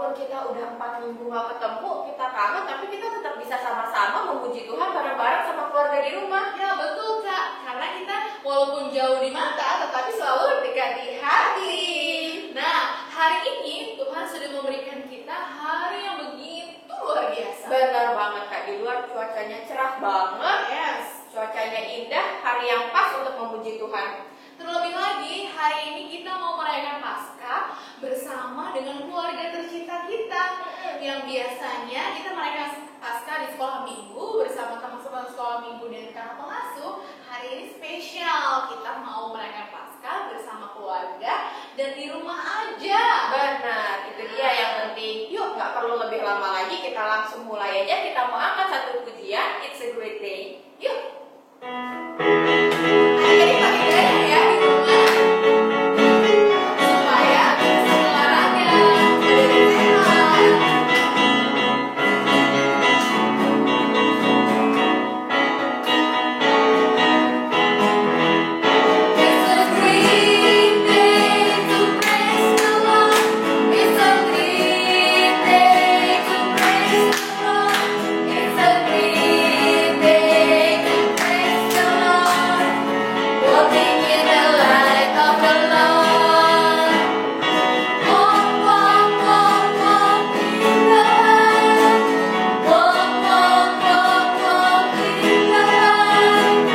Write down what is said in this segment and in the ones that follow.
walaupun kita udah 4 minggu gak ketemu, kita kangen, tapi kita tetap bisa sama-sama memuji Tuhan bareng-bareng sama keluarga di rumah. Ya betul Kak, karena kita walaupun jauh di mata, tetapi selalu dekat di hati. Nah, hari ini Tuhan sudah memberikan kita hari yang begitu luar biasa. Benar banget Kak, di luar cuacanya cerah banget. Yes. Cuacanya indah, hari yang pas untuk memuji Tuhan. Terlebih lagi, hari ini kita mau merayakan Paskah bersama dengan keluarga tercinta kita. Yang biasanya kita merayakan Paskah di sekolah minggu bersama teman-teman sekolah minggu dan kakak pengasuh. Hari ini spesial, kita mau merayakan Paskah bersama keluarga dan di rumah aja. Benar, itu dia yang penting. Yuk, gak perlu lebih lama lagi, kita langsung mulai aja. Kita mau angkat satu pujian, It's a Great Day. Yuk. Jadi pakai gaya ya di rumah supaya bisa olahraga badan sehat. It's a great day to praise the Lord. It's a great day to praise the Lord. It's a great day to praise the Lord. Walking in the light of the Lord. Walk, walk, walk, walk in the light. Walk, walk, walk, walk in the light.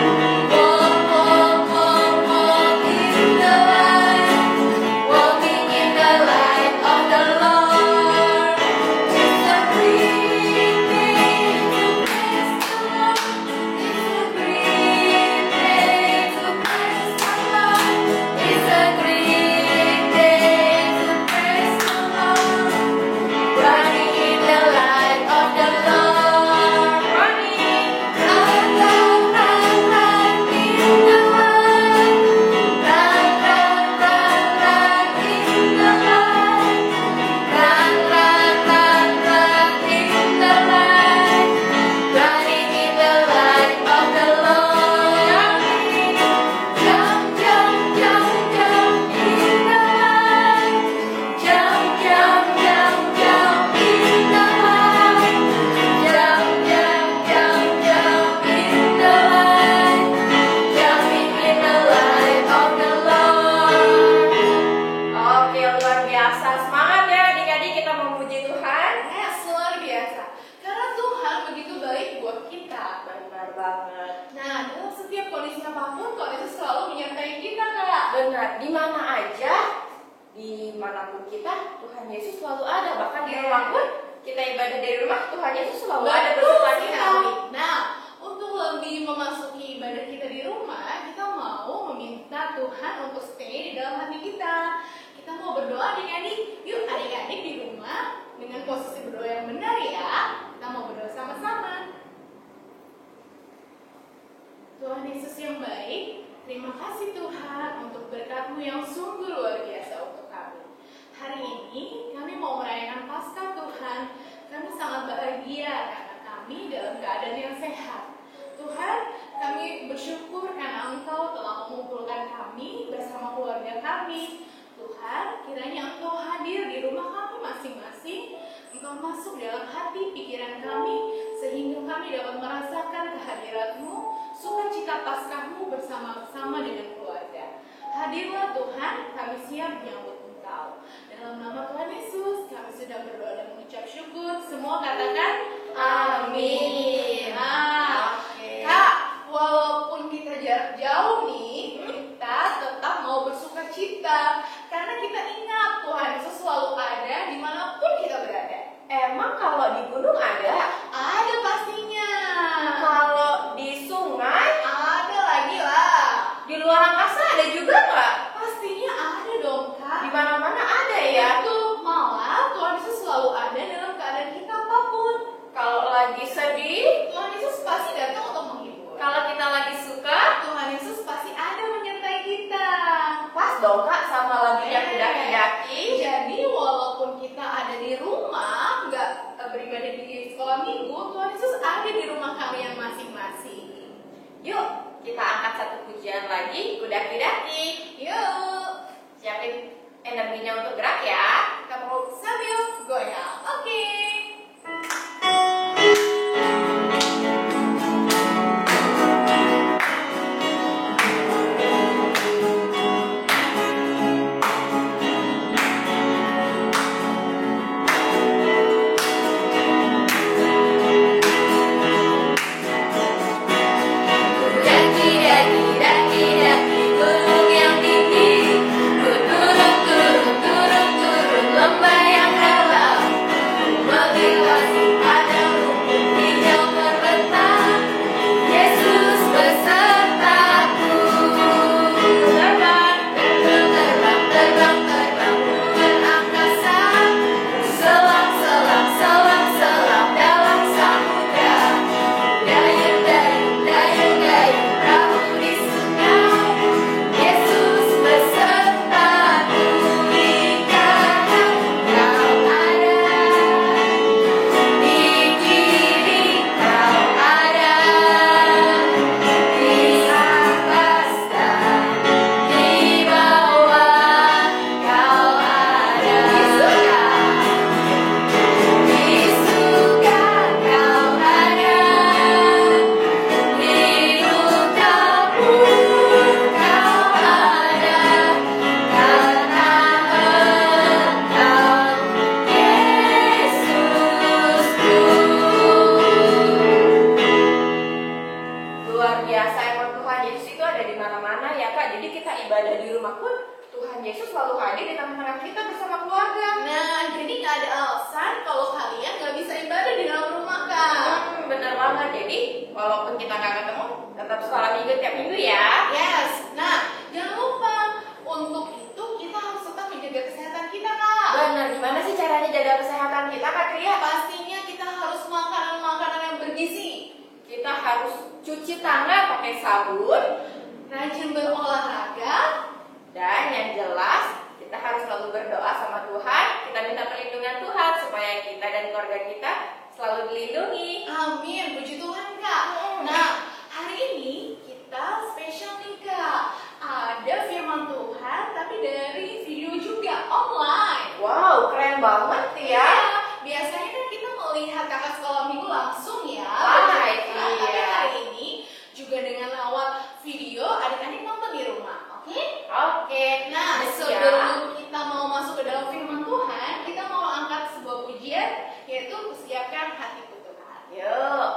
Walk, walk, walk, walk in the light. Walking in the light of the Lord. It's a great day to praise the Lord. It's a great day to praise the Lord. It's a great day to praise the Lord. Running in the light of the Lord. Running, run, run, run, run in the light. Run, run, run, run in the light. Run, run, run, run in the light. Running in the light of the Lord. Jump, jump, jump, jump in the light. Jump, jump, jump, jump in the light. Jump, jump, jump, jump in the light. Jumping in the light of the Lord. Oke, luar biasa. Semangat ya adik-adik, kita memuji Tuhan. Yes, luar biasa. Karena Tuhan begitu baik buat kita. Benar banget. Nah, dalam setiap kondisi apapun, Tuhan itu selalu menyertai kita, Kak. Benar, di mana aja, dimanapun kita, Tuhan Yesus selalu ada. Bahkan di rumah pun, kita ibadah dari rumah, Tuhan Yesus selalu ada bersama kita. Nah, untuk lebih memasuki ibadah kita di rumah, kita mau meminta Tuhan untuk stay di dalam hati kita. Kita mau berdoa adik-adik. Yuk adik-adik di rumah dengan posisi berdoa yang benar ya. Kita mau berdoa sama-sama. Tuhan Yesus yang baik, terima kasih Tuhan untuk berkat-Mu yang sungguh luar biasa untuk kami. Hari ini kami mau merayakan Paskah Tuhan. Kami sangat bahagia karena kami dalam keadaan yang sehat. Tuhan, kami bersyukur karena Engkau telah mengumpulkan kami bersama keluarga kami. Tuhan, kiranya Engkau hadir di rumah kami masing-masing. Engkau masuk dalam hati pikiran kami, sehingga kami dapat merasakan kehadirat-Mu, sukacita Paskah-Mu bersama-sama dengan keluarga. Hadirlah Tuhan, kami siap menyambut Engkau. Dalam nama Tuhan Yesus, kami sudah berdoa dan mengucap syukur. Semua katakan amin. Nah, Kak, walaupun kita jarak jauh nih, kita tetap mau bersuka cita. Karena kita ingat Tuhan Yesus selalu ada dimanapun kita berada. Emang kalau di gunung ada? Ada pastinya. Kalau di sungai? Ada lagi lah. Di luar angkasa ada juga nggak? Pastinya ada dong, Kak. Di mana-mana ada ya? Itu malah Tuhan Yesus selalu ada dalam keadaan kita apapun. Kalau lagi sedih, Tuhan Yesus pasti datang untuk menghibur. kalau kita lagi suka, Tuhan Yesus pasti ada menyertai kita. pas dong Kak sama lagunya Kudaki-Daki. Jadi walaupun kita ada di rumah, nggak beribadah di sekolah minggu, Tuhan Yesus ada di rumah kalian masing-masing. Yuk, kita angkat satu pujian lagi, Kudaki-Daki. Yuk, Siapin energinya untuk gerak ya. kita mau sambil goyang. Kak. Jadi kita ibadah di rumah pun Tuhan Yesus selalu hadir di tengah-tengah kita bersama keluarga. Nah, jadi nggak ada alasan kalau kalian nggak bisa ibadah di dalam rumah, Kak. Bener banget. Jadi walaupun kita nggak ketemu, tetap sekolah minggu tiap minggu ya. Yes. Nah, jangan lupa untuk itu kita harus tetap menjaga kesehatan kita, Kak. Bener. Gimana sih caranya jaga kesehatan kita, Kak Tria? Pastinya kita harus makan makanan yang bergizi. Kita harus cuci tangan pakai sabun, Rajin berolahraga. dan yang jelas kita harus selalu berdoa sama Tuhan. Kita minta perlindungan Tuhan supaya kita dan keluarga kita selalu dilindungi. Amin, puji Tuhan, Kak. Nah, hari ini kita spesial nih, Kak. Ada firman Tuhan, tapi dari video juga online. Wow, keren banget ya. Biasanya kan kita melihat kakak sekolah minggu langsung ya. Live, Tapi iya. hari ini juga dengan lewat video, adik-adik nonton di rumah, oke? Oke. Nah, Ya. sebelum kita mau masuk ke dalam firman Tuhan, kita mau angkat sebuah pujian, yaitu Kusiapkan Hatiku Tuhan. Yuk.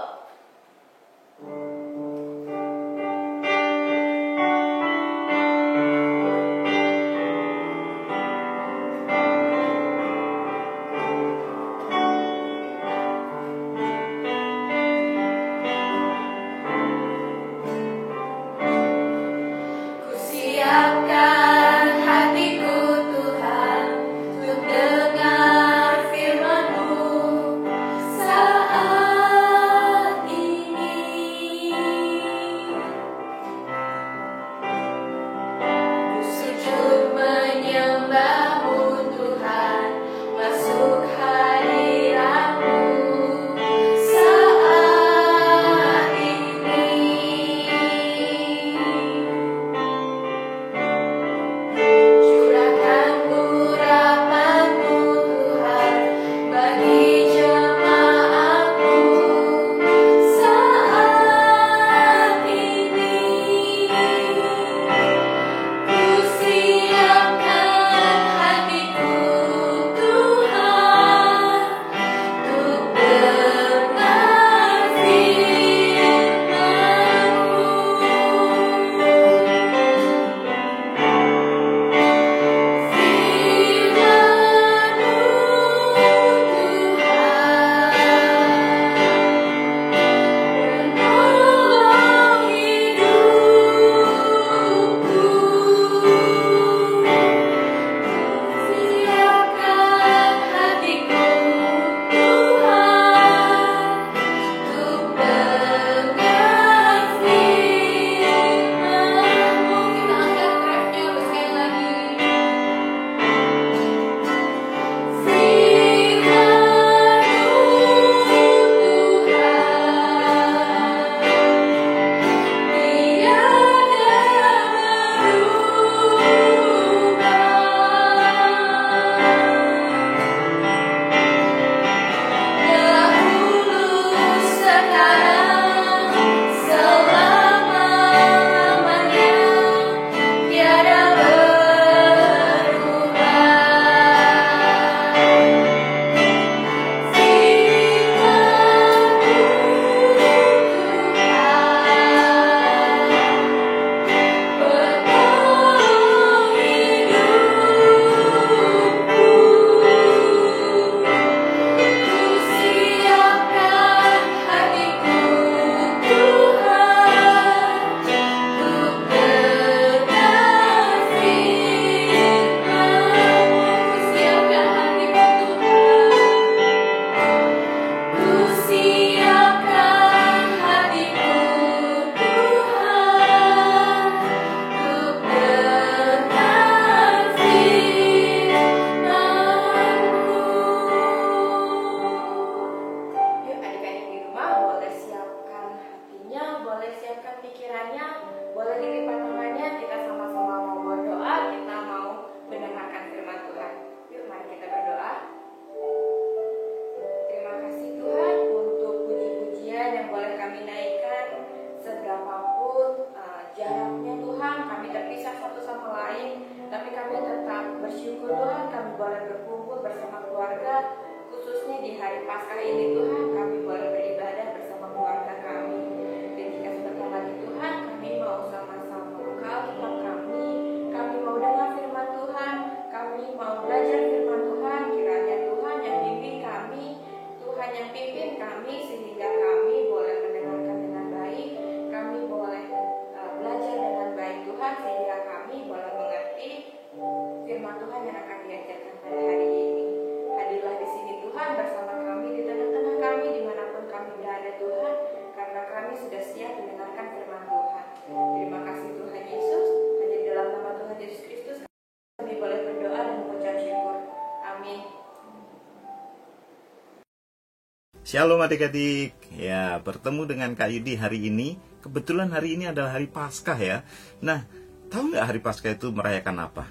Shalom adik-adik. Ya, bertemu dengan Kak Yudi hari ini. Kebetulan hari ini adalah hari Paskah ya. Nah, tahu nggak hari Paskah itu merayakan apa?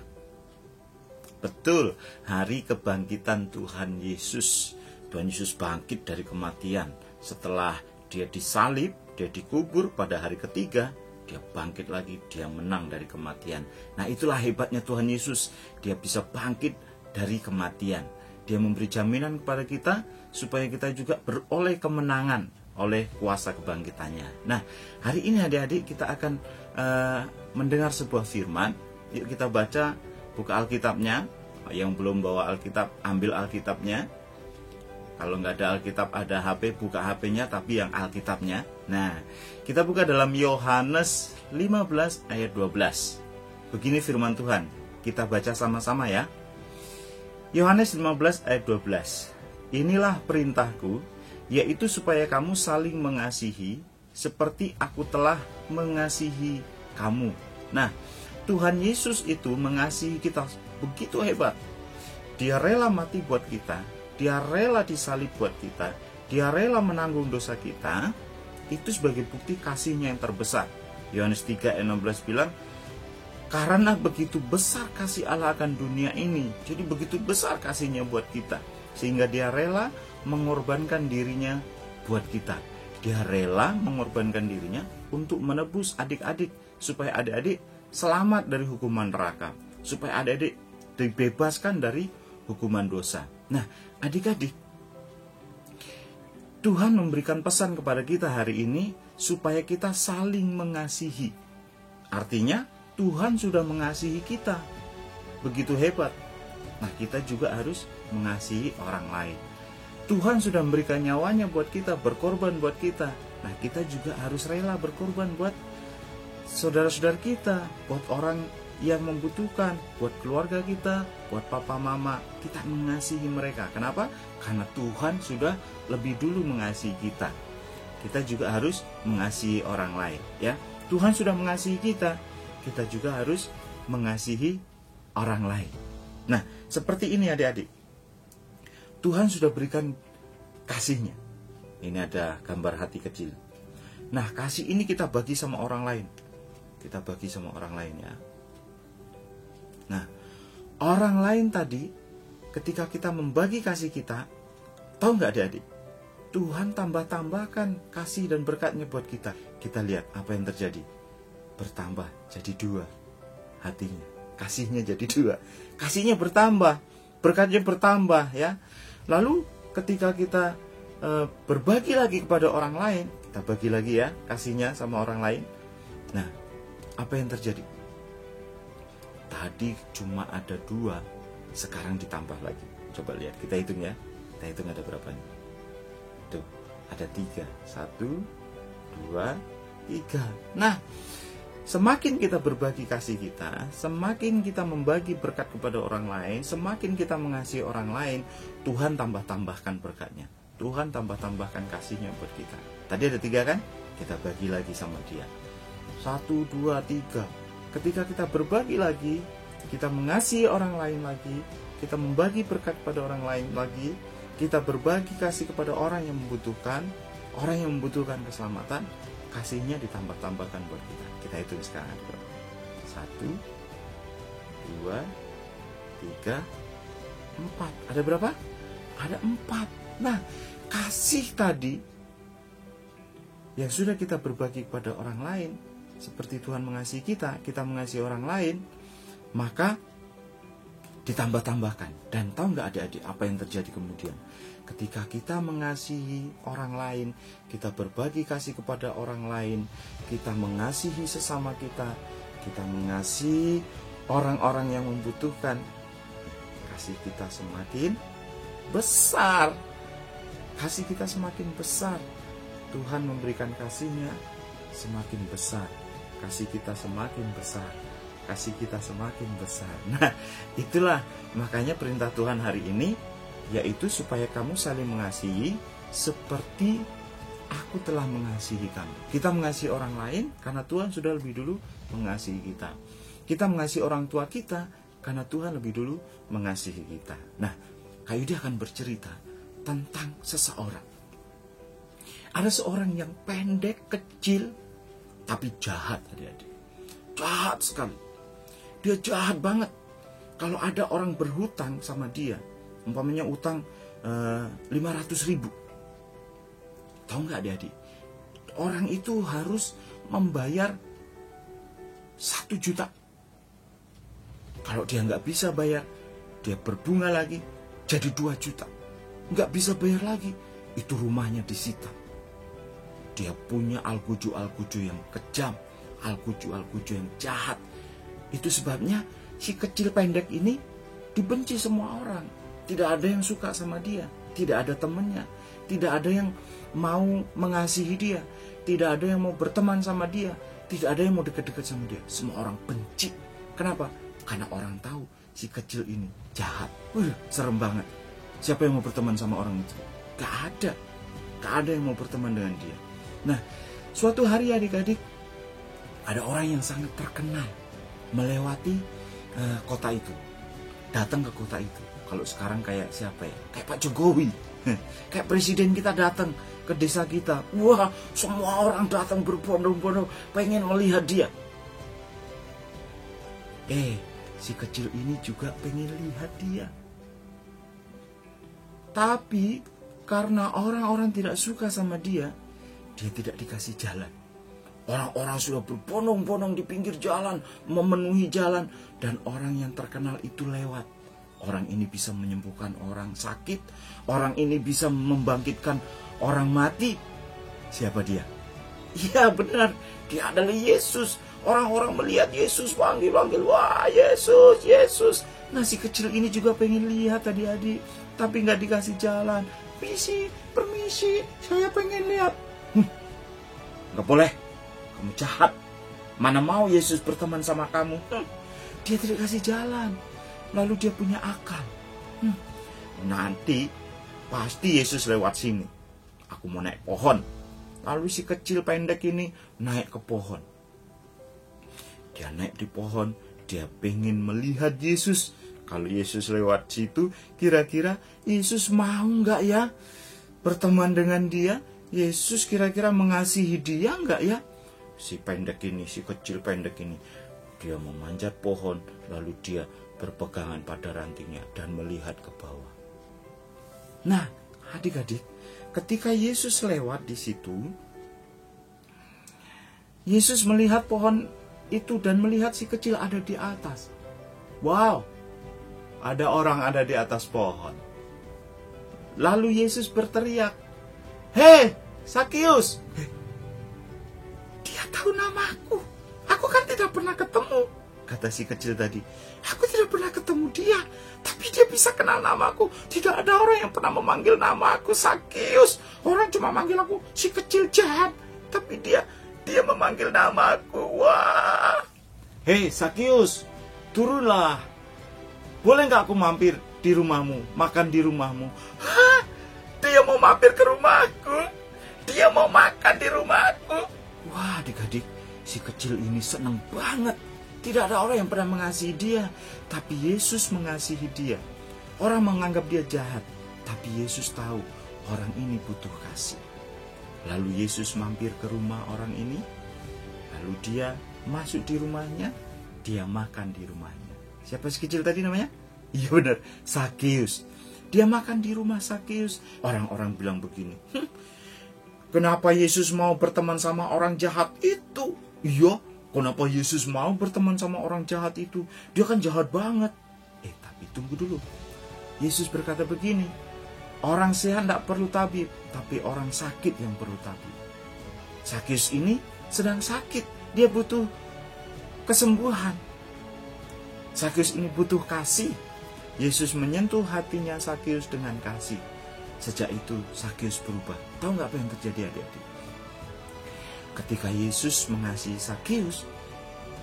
Betul, hari kebangkitan Tuhan Yesus. Tuhan Yesus bangkit dari kematian. Setelah dia disalib, dia dikubur pada hari ketiga, dia bangkit lagi, dia menang dari kematian. Nah, itulah hebatnya Tuhan Yesus. Dia bisa bangkit dari kematian. Dia memberi jaminan kepada kita supaya kita juga beroleh kemenangan oleh kuasa kebangkitannya. Nah, hari ini adik-adik kita akan mendengar sebuah firman. Yuk kita baca, buka Alkitabnya. Yang belum bawa Alkitab, ambil Alkitabnya. Kalau nggak ada Alkitab, ada HP, buka HP-nya, tapi yang Alkitabnya. Nah, kita buka dalam Yohanes 15 ayat 12. Begini firman Tuhan. Kita baca sama-sama ya. Yohanes 15 ayat 12. Inilah perintahku, yaitu supaya kamu saling mengasihi seperti aku telah mengasihi kamu. Nah, Tuhan Yesus itu mengasihi kita begitu hebat. Dia rela mati buat kita, dia rela disalib buat kita, dia rela menanggung dosa kita. Itu sebagai bukti kasihnya yang terbesar. Yohanes 3 ayat 16 bilang, karena begitu besar kasih Allah akan dunia ini. Jadi begitu besar kasihnya buat kita, sehingga dia rela mengorbankan dirinya buat kita. Dia rela mengorbankan dirinya untuk menebus adik-adik, supaya adik-adik selamat dari hukuman neraka, supaya adik-adik dibebaskan dari hukuman dosa. Nah, adik-adik, Tuhan memberikan pesan kepada kita hari ini supaya kita saling mengasihi. Artinya Tuhan sudah mengasihi kita begitu hebat. Nah, kita juga harus mengasihi orang lain. Tuhan sudah memberikan nyawanya buat kita, berkorban buat kita. Nah, kita juga harus rela berkorban buat saudara-saudara kita, buat orang yang membutuhkan, buat keluarga kita, buat papa mama. Kita mengasihi mereka. Kenapa? Karena Tuhan sudah lebih dulu mengasihi kita. Kita juga harus mengasihi orang lain, ya. Tuhan sudah mengasihi kita, kita juga harus mengasihi orang lain. Nah, seperti ini adik-adik. Tuhan sudah berikan kasihnya. Ini ada gambar hati kecil. Nah, kasih ini kita bagi sama orang lain. Kita bagi sama orang lain ya. Nah, orang lain tadi, ketika kita membagi kasih kita, tahu nggak adik-adik? Tuhan tambah-tambahkan kasih dan berkatnya buat kita. Kita lihat apa yang terjadi. Bertambah jadi 2 hatinya, kasihnya jadi 2, kasihnya bertambah, berkatnya bertambah ya. Lalu ketika kita berbagi lagi kepada orang lain, kita bagi lagi ya kasihnya sama orang lain. Nah, apa yang terjadi? Tadi cuma ada 2, sekarang ditambah lagi. Coba lihat, kita hitung ya. Kita hitung ada berapa nih? Tuh, ada 3, 1, 2, 3. Nah, semakin kita berbagi kasih kita, semakin kita membagi berkat kepada orang lain, semakin kita mengasihi orang lain, Tuhan tambah-tambahkan berkatnya. Tuhan tambah-tambahkan kasihnya buat kita. Tadi ada 3 kan? Kita bagi lagi sama dia. 1, 2, 3. Ketika kita berbagi lagi, kita mengasihi orang lain lagi, kita membagi berkat kepada orang lain lagi, kita berbagi kasih kepada orang yang membutuhkan keselamatan, kasihnya ditambah-tambahkan buat kita. Kita hitung sekarang ada berapa? 1, 2, 3, 4. Ada berapa? Ada 4. Nah, kasih tadi yang sudah kita berbagi kepada orang lain, seperti Tuhan mengasihi kita, kita mengasihi orang lain, maka ditambah-tambahkan. Dan tahu nggak adik-adik apa yang terjadi kemudian? Ketika kita mengasihi orang lain, kita berbagi kasih kepada orang lain, kita mengasihi sesama kita, kita mengasihi orang-orang yang membutuhkan, kasih kita semakin besar. Kasih kita semakin besar. Tuhan memberikan kasihnya semakin besar. Kasih kita semakin besar. Kasih kita semakin besar. Nah, itulah makanya perintah Tuhan hari ini, yaitu supaya kamu saling mengasihi seperti aku telah mengasihi kamu. Kita mengasihi orang lain karena Tuhan sudah lebih dulu mengasihi kita. Kita mengasihi orang tua kita karena Tuhan lebih dulu mengasihi kita. Nah, Kak Yudi akan bercerita tentang seseorang. Ada seorang yang pendek, kecil, tapi jahat, adik-adik. Jahat sekali. Dia jahat banget. Kalau ada orang berhutang sama dia, umpamanya utang 500.000. Tahu nggak adik-adik? Orang itu harus membayar 1 juta. Kalau dia nggak bisa bayar, dia berbunga lagi, jadi 2 juta. Nggak bisa bayar lagi, itu rumahnya disita. Dia punya algojo-algojo yang kejam, algojo-algojo yang jahat. Itu sebabnya si kecil pendek ini dibenci semua orang. Tidak ada yang suka sama dia, tidak ada temannya, tidak ada yang mau mengasihi dia, tidak ada yang mau berteman sama dia, tidak ada yang mau dekat-dekat sama dia. Semua orang benci. Kenapa? Karena orang tahu si kecil ini jahat. Serem banget. Siapa yang mau berteman sama orang itu? Gak ada. Gak ada yang mau berteman dengan dia. Nah, suatu hari adik-adik, ada orang yang sangat terkenal melewati kota itu. Datang ke kota itu. Kalau sekarang kayak siapa ya? Kayak Pak Jokowi. Kayak presiden kita datang ke desa kita. Wah, semua orang datang berbondong-bondong pengen melihat dia. Si kecil ini juga pengen lihat dia. Tapi karena orang-orang tidak suka sama dia, dia tidak dikasih jalan. Orang-orang sudah berbondong-bondong di pinggir jalan, memenuhi jalan, dan orang yang terkenal itu lewat. Orang ini bisa menyembuhkan orang sakit, orang ini bisa membangkitkan orang mati. Siapa dia? Iya benar, dia adalah Yesus. Orang-orang melihat Yesus, panggil-panggil, wah Yesus, Yesus. Nah si kecil ini juga pengen lihat adik-adik, tapi nggak dikasih jalan. Permisi, saya pengen lihat. Nggak boleh, kamu jahat. Mana mau Yesus berteman sama kamu? Dia tidak kasih jalan. Lalu dia punya akal. Nanti pasti Yesus lewat sini. Aku mau naik pohon. Lalu si kecil pendek ini naik ke pohon. Dia naik di pohon. Dia pengen melihat Yesus. Kalau Yesus lewat situ, kira-kira Yesus mau nggak ya berteman dengan dia? Yesus kira-kira mengasihi dia nggak ya? Si pendek ini, si kecil pendek ini, dia memanjat pohon, lalu dia berpegangan pada rantingnya dan melihat ke bawah. Nah, adik-adik, ketika Yesus lewat di situ, Yesus melihat pohon itu dan melihat si kecil ada di atas. Wow, ada orang ada di atas pohon. Lalu Yesus berteriak, "Hei, Sakius!" Dia tahu namaku. Aku kan tidak pernah ketemu. Kata si kecil tadi, aku tidak pernah ketemu dia, tapi dia bisa kenal namaku. Tidak ada orang yang pernah memanggil nama aku Sakius. Orang cuma manggil aku si kecil jahat, tapi dia memanggil namaku. Wah. Hei Sakius, turunlah. Boleh nggak aku mampir di rumahmu, makan di rumahmu? Hah? Dia mau mampir ke rumahku? Dia mau makan di rumahku? Wah, adik-adik, si kecil ini senang banget. Tidak ada orang yang pernah mengasihi dia, tapi Yesus mengasihi dia. Orang menganggap dia jahat, tapi Yesus tahu orang ini butuh kasih. Lalu Yesus mampir ke rumah orang ini, lalu dia masuk di rumahnya, dia makan di rumahnya. Siapa si kecil tadi namanya? Iya benar, Sakius. Dia makan di rumah Sakius. Orang-orang bilang begini, kenapa Yesus mau berteman sama orang jahat itu? Iya, kenapa Yesus mau berteman sama orang jahat itu? Dia kan jahat banget. Tapi tunggu dulu. Yesus berkata begini, orang sehat tidak perlu tabib, tapi orang sakit yang perlu tabib. Sakius ini sedang sakit. Dia butuh kesembuhan. Sakius ini butuh kasih. Yesus menyentuh hatinya Sakius dengan kasih. Sejak itu Sakius berubah. Tahu nggak apa yang terjadi adik-adik? Ketika Yesus mengasihi Sakius,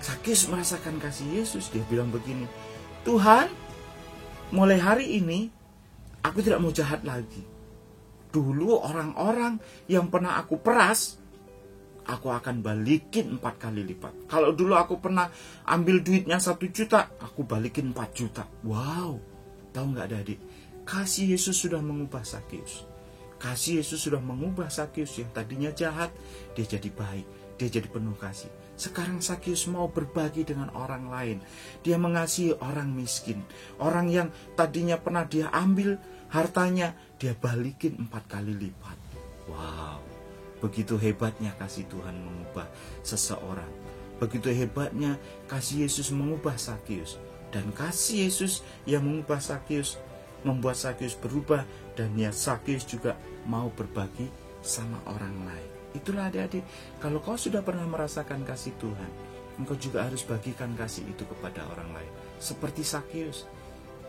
Sakius merasakan kasih Yesus. Dia bilang begini, Tuhan, mulai hari ini aku tidak mau jahat lagi. Dulu orang-orang yang pernah aku peras, aku akan balikin 4 kali lipat. Kalau dulu aku pernah ambil duitnya 1 juta, aku balikin 4 juta. Wow, tahu nggak adik? Kasih Yesus sudah mengubah Sakius. Kasih Yesus sudah mengubah Sakius yang tadinya jahat, dia jadi baik, dia jadi penuh kasih. Sekarang Sakius mau berbagi dengan orang lain. Dia mengasihi orang miskin, orang yang tadinya pernah dia ambil hartanya, dia balikin 4 kali lipat. Wow, begitu hebatnya kasih Tuhan mengubah seseorang. Begitu hebatnya kasih Yesus mengubah Sakius. Dan kasih Yesus yang mengubah Sakius membuat Sakius berubah, dan ya Sakius juga mau berbagi sama orang lain. Itulah adik-adik, kalau kau sudah pernah merasakan kasih Tuhan, engkau juga harus bagikan kasih itu kepada orang lain. Seperti Sakius,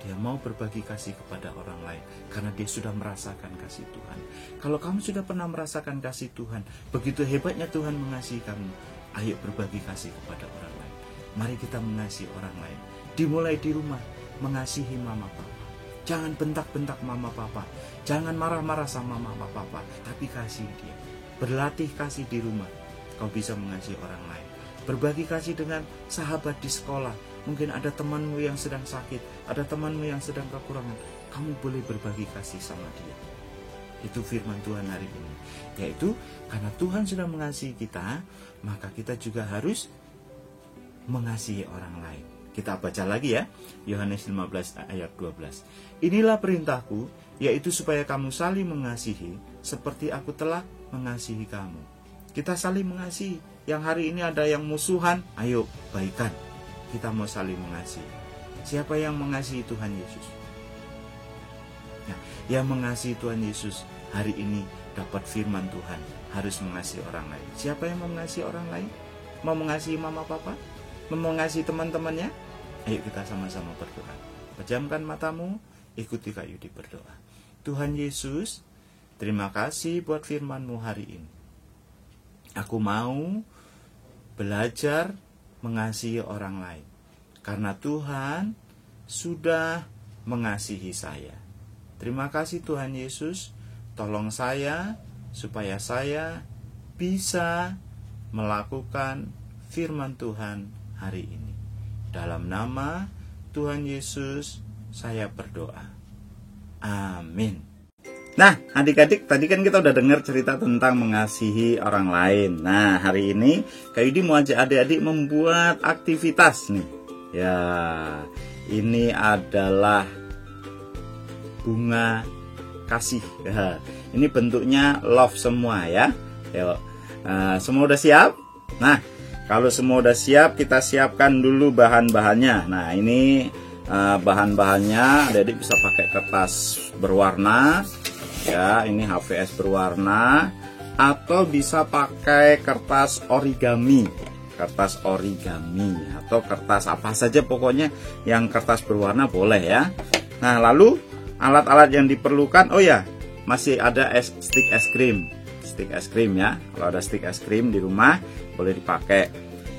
dia mau berbagi kasih kepada orang lain karena dia sudah merasakan kasih Tuhan. Kalau kamu sudah pernah merasakan kasih Tuhan, begitu hebatnya Tuhan mengasihi kamu, ayo berbagi kasih kepada orang lain. Mari kita mengasihi orang lain. Dimulai di rumah, mengasihi mama papa. Jangan bentak-bentak mama papa, jangan marah-marah sama mama papa, tapi kasih dia. Berlatih kasih di rumah, kau bisa mengasihi orang lain. Berbagi kasih dengan sahabat di sekolah. Mungkin ada temanmu yang sedang sakit, ada temanmu yang sedang kekurangan. Kamu boleh berbagi kasih sama dia. Itu firman Tuhan hari ini. Yaitu karena Tuhan sudah mengasihi kita, maka kita juga harus mengasihi orang lain. Kita baca lagi ya, Yohanes 15 ayat 12. Inilah perintahku, yaitu supaya kamu saling mengasihi, seperti aku telah mengasihi kamu. Kita saling mengasihi. Yang hari ini ada yang musuhan, ayo baikan. Kita mau saling mengasihi. Siapa yang mengasihi Tuhan Yesus? Nah, yang mengasihi Tuhan Yesus hari ini dapat firman Tuhan, harus mengasihi orang lain. Siapa yang mau mengasihi orang lain? Mau mengasihi mama papa? Mau mengasihi teman-temannya? Ayo kita sama-sama berdoa. Pejamkan matamu, ikuti Kak Yudi berdoa. Tuhan Yesus, terima kasih buat firman-Mu hari ini. Aku mau belajar mengasihi orang lain, karena Tuhan sudah mengasihi saya. Terima kasih Tuhan Yesus, tolong saya supaya saya bisa melakukan firman Tuhan hari ini. Dalam nama Tuhan Yesus saya berdoa. Amin. Nah, adik-adik, tadi kan kita udah dengar cerita tentang mengasihi orang lain. Nah, hari ini Kak Yudi mau ajak adik-adik membuat aktivitas nih. Ya, ini adalah bunga kasih. Ya, ini bentuknya love semua ya. Yuk, semua udah siap? Nah, kalau semua udah siap, kita siapkan dulu bahan-bahannya. Nah, ini bahan-bahannya, adik-adik bisa pakai kertas berwarna. Ya, ini HVS berwarna, atau bisa pakai kertas origami atau kertas apa saja, pokoknya yang kertas berwarna boleh ya. Nah, lalu alat-alat yang diperlukan, oh ya, masih ada stick es krim ya. Kalau ada stick es krim di rumah boleh dipakai.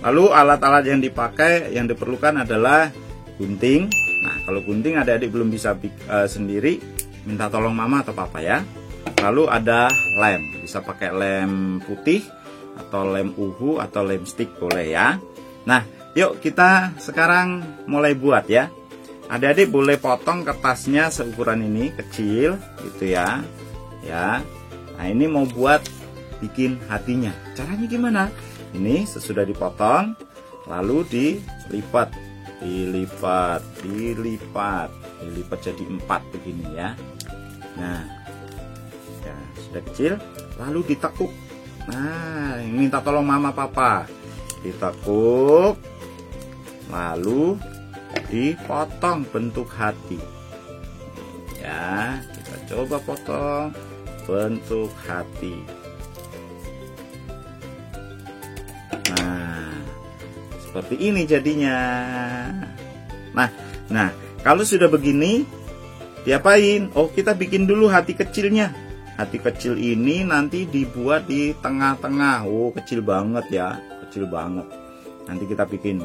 Lalu alat-alat yang diperlukan adalah gunting. Nah, kalau gunting adik-adik belum bisa sendiri, minta tolong mama atau papa ya. Lalu ada lem, bisa pakai lem putih atau lem uhu atau lem stick boleh ya. Nah, yuk kita sekarang mulai buat ya. Adik-adik boleh potong kertasnya seukuran ini, kecil gitu ya. Ya. Nah, ini mau buat bikin hatinya. Caranya gimana? Ini sesudah dipotong, lalu dilipat jadi 4 begini ya. Nah, ya, sudah kecil, lalu ditekuk. Nah, minta tolong mama papa, ditekuk, lalu dipotong bentuk hati. Ya, kita coba potong bentuk hati. Nah, seperti ini jadinya. Nah, kalau sudah begini, diapain? Oh, kita bikin dulu hati kecilnya. Hati kecil ini nanti dibuat di tengah-tengah. Oh, kecil banget ya, kecil banget. Nanti kita bikin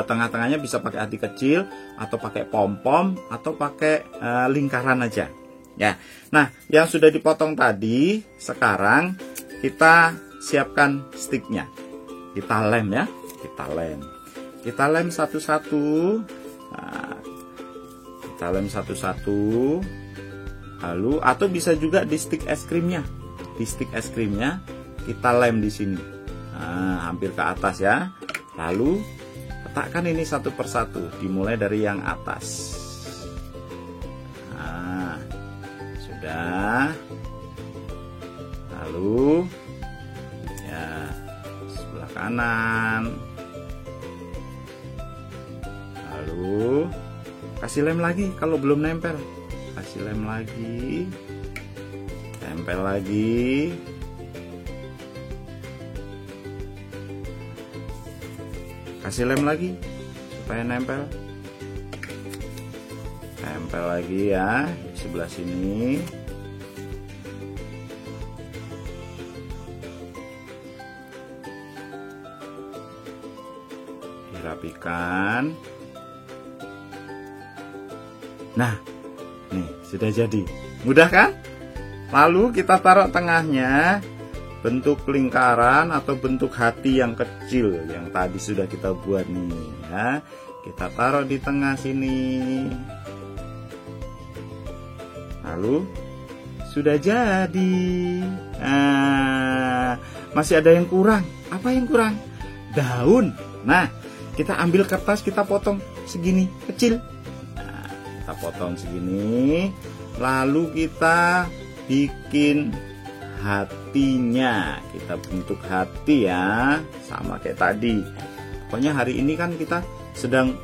tengah-tengahnya bisa pakai hati kecil, atau pakai pom-pom, atau pakai lingkaran aja. Ya. Nah, yang sudah dipotong tadi, sekarang kita siapkan sticknya. Kita lem ya, kita lem satu-satu. Nah, kita lem satu-satu. Lalu atau bisa juga di stick es krimnya. Di stick es krimnya kita lem di sini. Nah, hampir ke atas ya. Lalu letakkan ini satu persatu, dimulai dari yang atas. Nah, sudah. Lalu ya sebelah kanan. Lalu kasih lem lagi kalau belum nempel. Kasih lem lagi. Tempel lagi. Kasih lem lagi supaya nempel. Tempel lagi ya di sebelah sini. Dirapikan. Nah, nih sudah jadi. Mudah kan? Lalu kita taruh tengahnya bentuk lingkaran atau bentuk hati yang kecil yang tadi sudah kita buat nih ya. Kita taruh di tengah sini. Lalu sudah jadi. Nah, masih ada yang kurang. Apa yang kurang? Daun. Nah, kita ambil kertas, kita potong segini kecil. Nah, kita potong segini. Lalu kita bikin hatinya, kita bentuk hati ya, sama kayak tadi. Pokoknya hari ini kan kita sedang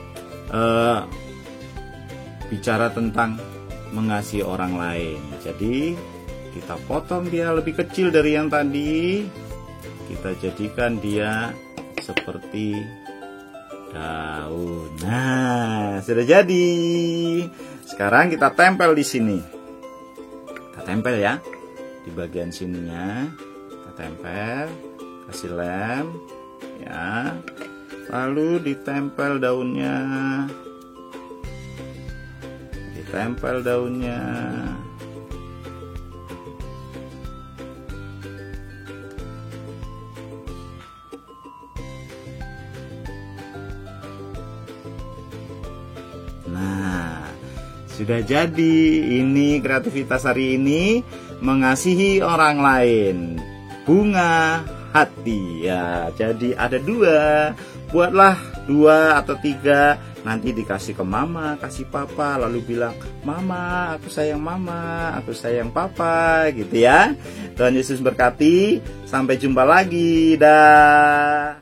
bicara tentang mengasihi orang lain. Jadi kita potong dia lebih kecil dari yang tadi. Kita jadikan dia seperti daun. Nah, sudah jadi. Sekarang kita tempel di sini. Kita tempel ya. Di bagian sininya kita tempel, kasih lem ya, lalu ditempel daunnya, Nah, sudah jadi. Ini kreativitas hari ini, mengasihi orang lain. Bunga hati ya. Jadi ada 2. Buatlah 2 atau 3. Nanti dikasih ke mama, kasih papa, lalu bilang, "Mama, aku sayang mama, aku sayang papa," gitu ya. Tuhan Yesus berkati. Sampai jumpa lagi. Dah.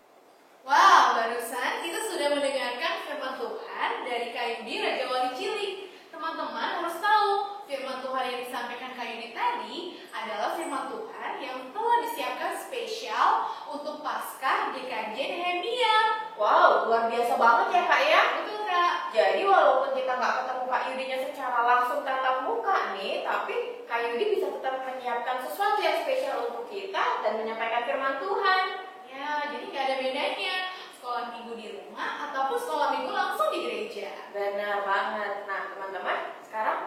Wow, barusan kita sudah mendengarkan firman Tuhan dari Kak Yudi Raja Wali Cilik. Teman-teman harus tahu, firman Tuhan yang disampaikan Kak Yudi tadi adalah firman Tuhan yang telah disiapkan spesial untuk Paskah GKJ Nehemia. Wow, luar biasa banget ya Kak ya. Betul Kak? Jadi walaupun kita nggak ketemu Kak Yudinya secara langsung tatap muka nih, tapi Kak Yudi bisa tetap menyiapkan sesuatu yang spesial untuk kita dan menyampaikan firman Tuhan. Ya, jadi nggak ada bedanya sekolah minggu di rumah ataupun sekolah minggu langsung di gereja. Benar banget. Nah teman-teman, sekarang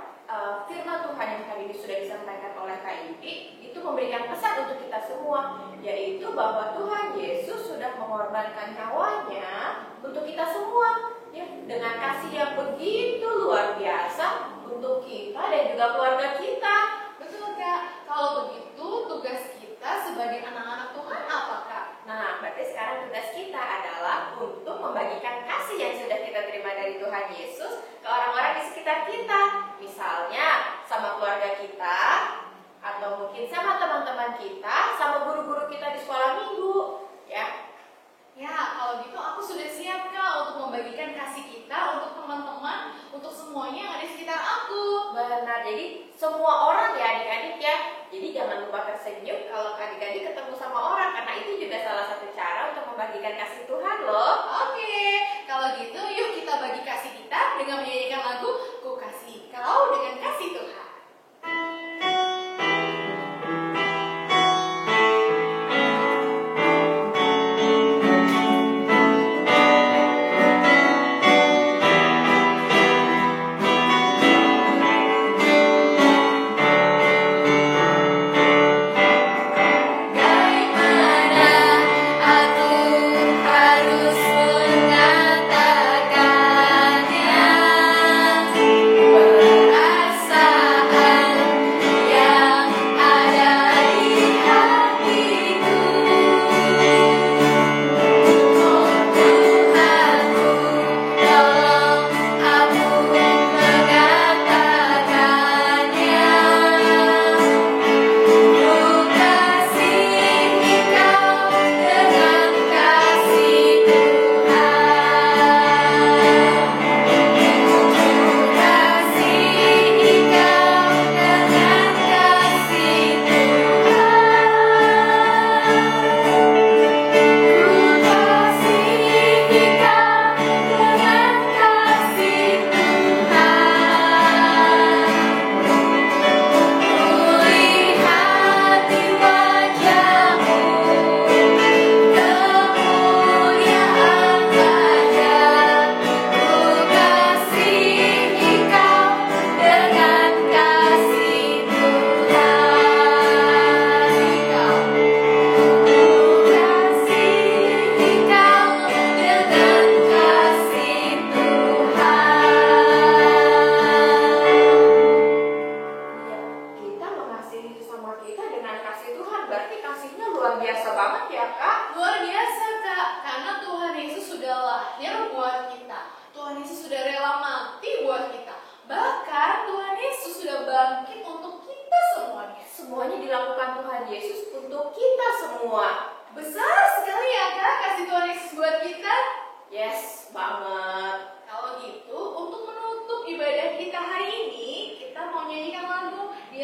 firman Tuhan yang hari ini sudah disampaikan oleh Kak Yudi itu memberikan pesan untuk kita semua, yaitu bahwa Tuhan Yesus sudah mengorbankan nyawanya untuk kita semua ya, dengan kasih yang begitu luar biasa untuk kita dan juga keluarga kita. Betul Kak, kalau begitu tugas kita sebagai anak-anak Tuhan apa Kak? Nah, berarti sekarang tugas kita adalah untuk membagikan kasih yang sudah kita terima dari Tuhan Yesus ke orang-orang di sekitar kita. Misalnya sama keluarga kita, atau mungkin sama teman-teman kita, sama guru-guru kita di sekolah minggu, ya. Ya, kalau gitu aku sudah siap Kak untuk membagikan kasih kita untuk teman-teman, untuk semuanya yang ada di sekitar aku. Benar, jadi semua orang ya adik-adik ya. Jadi jangan lupa tersenyum kalau adik-adik ketemu sama orang, karena itu juga salah satu cara untuk membagikan kasih Tuhan loh. Oke, kalau gitu yuk kita bagi kasih kita dengan menyanyikan lagu Ku Kasih Kau dengan Kasih Tuhan. Aku harus mengatakannya.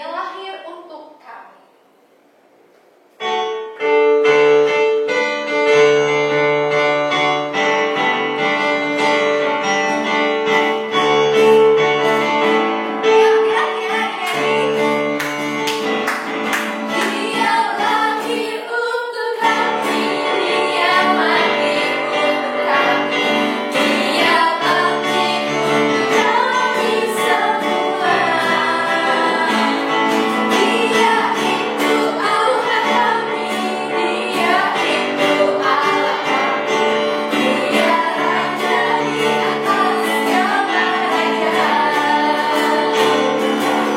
Dia lahir untuk kami. Dia lahir untuk kami, Dia mati untuk kami, Dia mati untuk kami semua. Dia itu Allah kami, Dia itu Allah kami, Dia Raja di atas segala raja.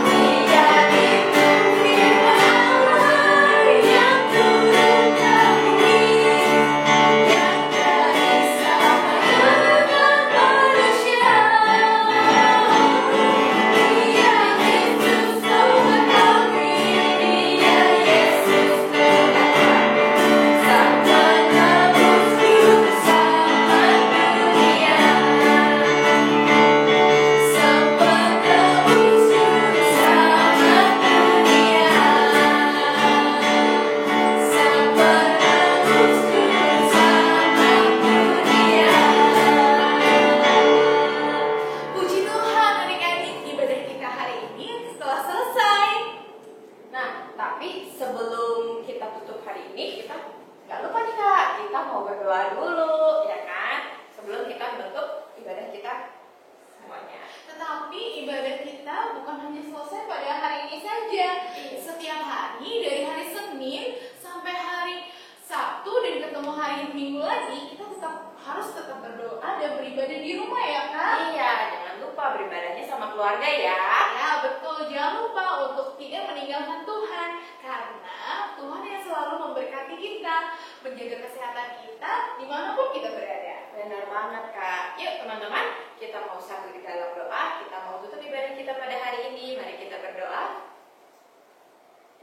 Dia itu firman Allah yang turun ke bumi, yang jadi sama dengan manusia. Dia Yesus Tuhan kami, Dia Yesus Tuhan kami, Sang Penebus hidup bersama dunia. Sang Penebus hidup bersama dunia. Sang Penebus hidup bersama dunia. Puji Tuhan, adik-adik, ibadah kita hari ini telah selesai. Nah, tapi sebelum kita tutup hari ini, kita nggak lupa nih Kak, kita mau berdoa dulu, ya kan? Sebelum kita menutup ibadah kita semuanya. Tetapi ibadah kita bukan hanya selesai pada hari ini saja. Setiap hari dari hari Senin sampai hari Sabtu dan ketemu hari Minggu lagi, kita harus tetap berdoa dan beribadah di rumah ya Kak. Iya, jangan lupa beribadahnya sama keluarga ya. Ya betul, jangan lupa untuk tidak meninggalkan Tuhan, karena Tuhan yang selalu memberkati kita, menjaga kesehatan kita dimanapun kita berada. Benar banget Kak. Yuk teman-teman, kita mau satu di dalam doa, kita mau tutup ibadah kita pada hari ini. Mari kita berdoa.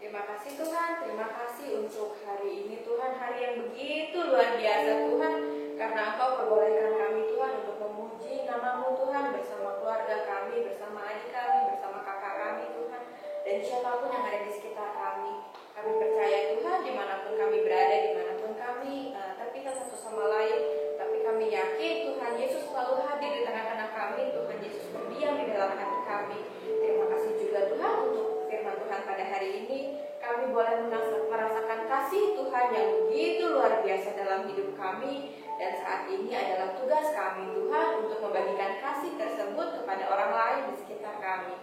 Terima kasih Tuhan, terima kasih untuk hari ini Tuhan, hari yang begitu luar biasa Tuhan, karena Engkau perbolehkan kami Tuhan untuk memuji nama-Mu Tuhan bersama keluarga kami, bersama adik kami, bersama kakak kami Tuhan, dan siapapun yang ada di sekitar kami. Kami percaya Tuhan, dimanapun kami berada, dimanapun kami terpisah satu sama lain, tapi kami yakin Tuhan Yesus selalu hadir di tengah-tengah kami, Tuhan Yesus berdiam di dalam hati kami. Terima kasih juga Tuhan untuk firman Tuhan pada hari ini. Kami boleh merasakan kasih Tuhan yang begitu luar biasa dalam hidup kami, dan saat ini adalah tugas kami Tuhan untuk membagikan kasih tersebut kepada orang lain di sekitar kami.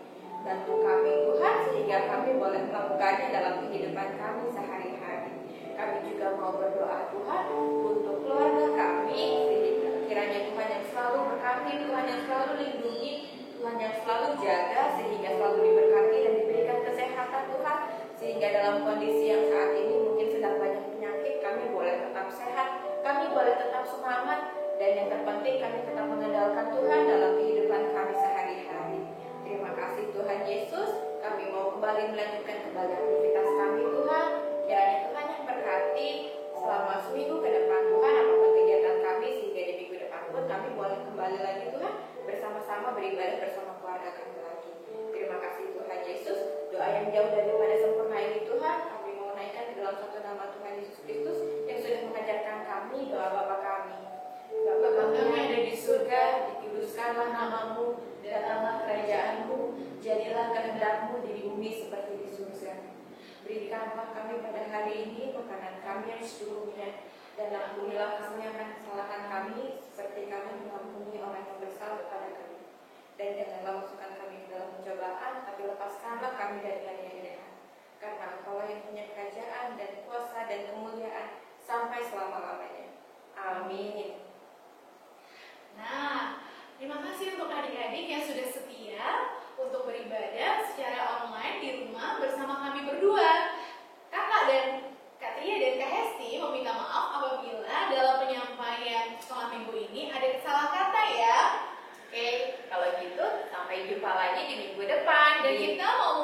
Bantu kami Tuhan sehingga kami boleh melakukannya dalam kehidupan kami sehari-hari. Kami juga mau berdoa Tuhan untuk keluarga kami, sehingga kiranya Tuhan yang selalu berkati, Tuhan yang selalu lindungi, Tuhan yang selalu jaga, sehingga selalu diberkati dan diberikan kesehatan Tuhan, sehingga dalam kondisi yang saat ini mungkin sedang banyak penyakit, kami boleh tetap sehat, kami boleh tetap semangat, dan yang terpenting kami tetap mengandalkan Tuhan dalam kehidupan kami sehari-hari. Terima kasih Tuhan Yesus, kami mau kembali melanjutkan kembali aktivitas kami Tuhan. Kiranya Tuhan yang berkati selama seminggu ke depan Tuhan, apapun kegiatan kami, sehingga di minggu depan pun kami boleh kembali lagi Tuhan bersama-sama beribadah bersama keluarga kami lagi. Terima kasih Tuhan Yesus. Doa yang jauh daripada sempurna ini Tuhan, kami mau naikkan ke dalam satu nama Tuhan Yesus Kristus yang sudah mengajarkan kami doa Bapa kami. Bapa kami yang ada di surga, dikuduskanlah namamu, datanglah kerajaanmu, jadilah kehendak-Mu di bumi seperti di surga. Berikanlah kami pada hari ini makanan kami yang secukupnya, dan ampunilah kami akan kesalahan kami, seperti kami mengampuni orang yang bersalah kepada kami. Dan janganlah masukkan kami ke dalam pencobaan, tapi lepaskanlah kami dari yang jahat. Karena Engkau yang punya kerajaan dan kuasa dan kemuliaan sampai selama-lamanya. Amin. Nah, terima kasih untuk adik-adik yang sudah setia untuk beribadah secara online di rumah bersama kami berdua. Kakak dan Kak Tia dan Kak Hesti meminta maaf apabila dalam penyampaian sekolah minggu ini ada kesalahan kata ya. Oke, kalau gitu sampai jumpa lagi di minggu depan. Dan kita mau